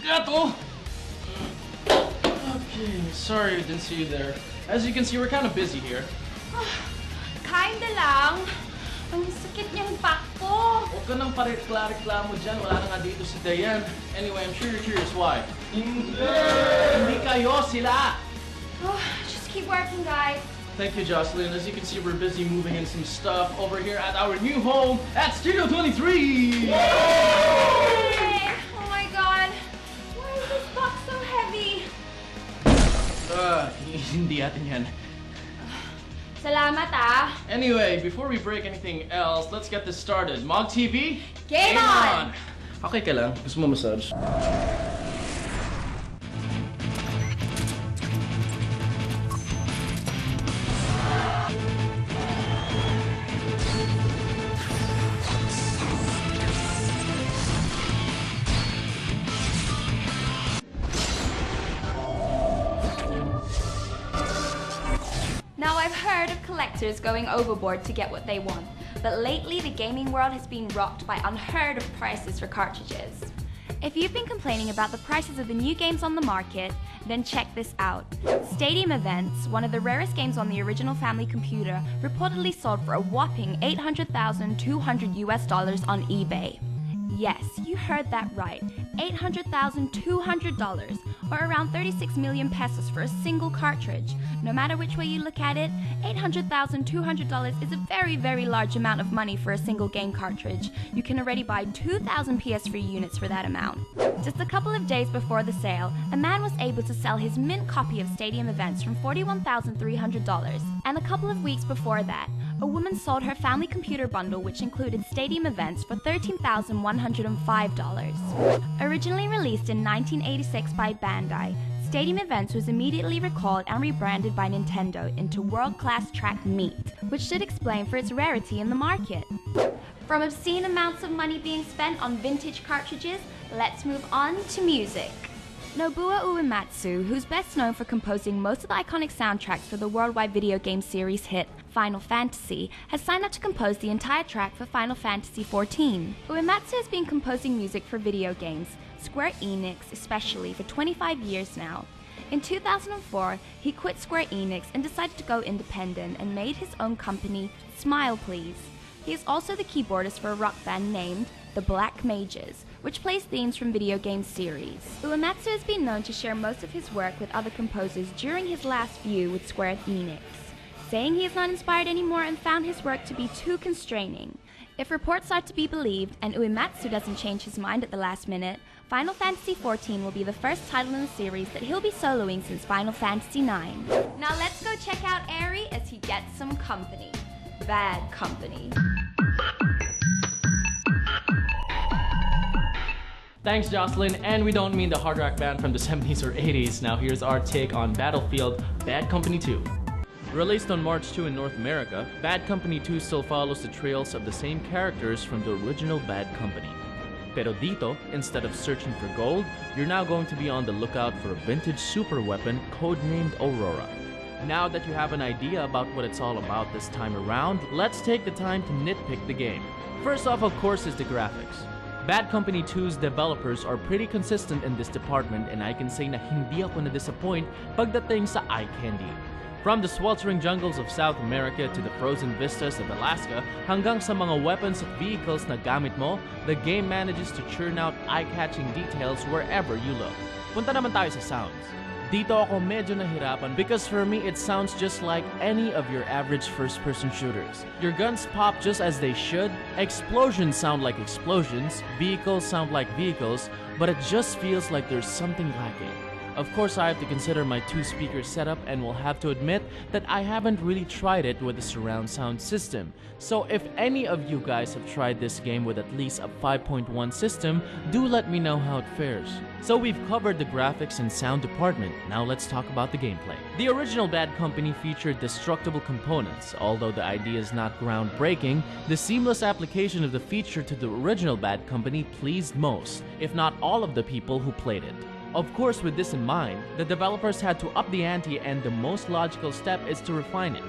Eto! Okay, sorry I didn't see you there. As you can see, we're kind of busy here. Kinda lang. Ang sakit niyang back ko. Huwag ka nang pareklamo dyan. Wala na nga dito si Dayan. Anyway, I'm sure you're curious why. Hindi kayo sila! Just keep working, guys. Thank you, Jocelyn. As you can see, we're busy moving in some stuff over here at our new home at Studio 23! Yay! Oh my god. Why is this box so heavy? Hindi atin yan. Salamat, ah. Anyway, before we break anything else, let's get this started. MOG TV? Game on! Okay ka lang? Gusto mo massage? Now, I've heard of collectors going overboard to get what they want, but lately the gaming world has been rocked by unheard of prices for cartridges. If you've been complaining about the prices of the new games on the market, then check this out. Stadium Events, one of the rarest games on the original family computer, reportedly sold for a whopping $800,200 on eBay. Yes, you heard that right. $800,200, or around 36 million pesos for a single cartridge. No matter which way you look at it, $800,200 is a very, very large amount of money for a single game cartridge. You can already buy 2,000 PS3 units for that amount. Just a couple of days before the sale, a man was able to sell his mint copy of Stadium Events from $41,300. And a couple of weeks before that, a woman sold her family computer bundle, which included Stadium Events, for $13,105. Originally released in 1986 by Bandai, Stadium Events was immediately recalled and rebranded by Nintendo into World Class Track Meet, which should explain for its rarity in the market. From obscene amounts of money being spent on vintage cartridges, let's move on to music. Nobuo Uematsu, who's best known for composing most of the iconic soundtracks for the worldwide video game series hit Final Fantasy, has signed up to compose the entire track for Final Fantasy XIV. Uematsu has been composing music for video games, Square Enix especially, for 25 years now. In 2004, he quit Square Enix and decided to go independent and made his own company, Smile Please. He is also the keyboardist for a rock band named The Black Mages, which plays themes from video game series. Uematsu has been known to share most of his work with other composers during his last feud with Square Enix, saying he is not inspired anymore and found his work to be too constraining. If reports are to be believed, and Uematsu doesn't change his mind at the last minute, Final Fantasy XIV will be the first title in the series that he'll be soloing since Final Fantasy IX. Now let's go check out Eri as he gets some company. Bad company. Thanks, Jocelyn, and we don't mean the hard rock band from the 70s or 80s. Now here's our take on Battlefield Bad Company 2. Released on March 2 in North America, Bad Company 2 still follows the trails of the same characters from the original Bad Company. Pero dito, instead of searching for gold, you're now going to be on the lookout for a vintage super weapon codenamed Aurora. Now that you have an idea about what it's all about this time around, let's take the time to nitpick the game. First off, of course, is the graphics. Bad Company 2's developers are pretty consistent in this department, and I can say na hindi ako na-disappoint pagdating sa eye candy. From the sweltering jungles of South America to the frozen vistas of Alaska, hanggang sa mga weapons at vehicles na gamit mo, the game manages to churn out eye-catching details wherever you look. Punta naman tayo sa sounds. Dito ako medyo nahirapan because for me it sounds just like any of your average first-person shooters. Your guns pop just as they should, explosions sound like explosions, vehicles sound like vehicles, but it just feels like there's something lacking. Of course, I have to consider my two-speaker setup and will have to admit that I haven't really tried it with a surround sound system. So if any of you guys have tried this game with at least a 5.1 system, do let me know how it fares. So we've covered the graphics and sound department, now let's talk about the gameplay. The original Bad Company featured destructible components. Although the idea is not groundbreaking, the seamless application of the feature to the original Bad Company pleased most, if not all of the people who played it. Of course, with this in mind, the developers had to up the ante, and the most logical step is to refine it.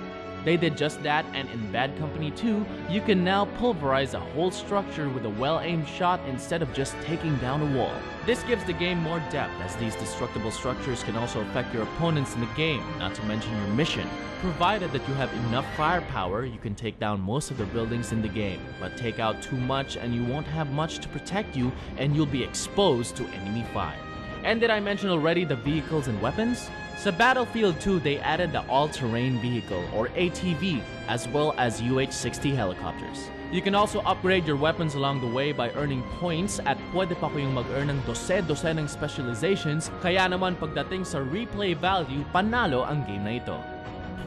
They did just that, and in Bad Company 2, you can now pulverize a whole structure with a well-aimed shot instead of just taking down a wall. This gives the game more depth, as these destructible structures can also affect your opponents in the game, not to mention your mission. Provided that you have enough firepower, you can take down most of the buildings in the game, but take out too much and you won't have much to protect you and you'll be exposed to enemy fire. And did I mention already the vehicles and weapons? Sa Battlefield 2, they added the all-terrain vehicle, or ATV, as well as UH-60 helicopters. You can also upgrade your weapons along the way by earning points at pwede pa kayong mag-earn ng dose-dose ng specializations, kaya naman pagdating sa replay value, panalo ang game na ito.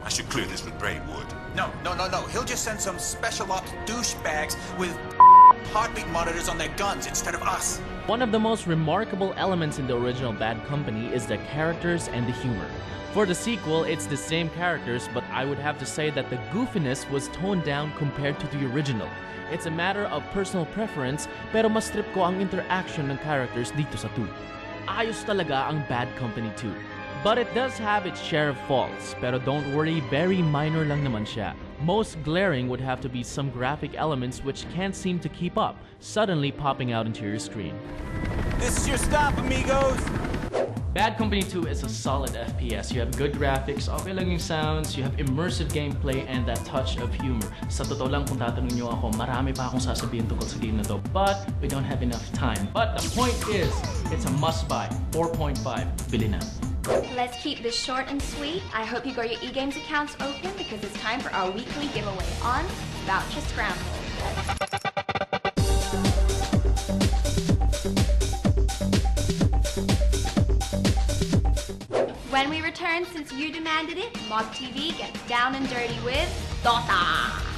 I should clear this with Braidwood. No. He'll just send some special ops douchebags with heartbeat monitors on their guns instead of us. One of the most remarkable elements in the original Bad Company is the characters and the humor. For the sequel, it's the same characters, but I would have to say that the goofiness was toned down compared to the original. It's a matter of personal preference, pero mas trip ko ang interaction ng characters dito sa 2. Ayos talaga ang Bad Company 2. But it does have its share of faults, pero don't worry, very minor lang naman siya. Most glaring would have to be some graphic elements which can't seem to keep up, suddenly popping out into your screen. This is your stop, amigos! Bad Company 2 is a solid FPS. You have good graphics, okay lang yung sounds, you have immersive gameplay, and that touch of humor. Sa totoo lang, kung tatanungin niyo ako, marami pa akong sasabihin tungkol sa game na to, but we don't have enough time. But the point is, it's a must-buy. 4.5. Bili na. Let's keep this short and sweet. I hope you got your eGames accounts open because it's time for our weekly giveaway on Voucher Scramble. When we return, since you demanded it, MOG TV gets down and dirty with Dota!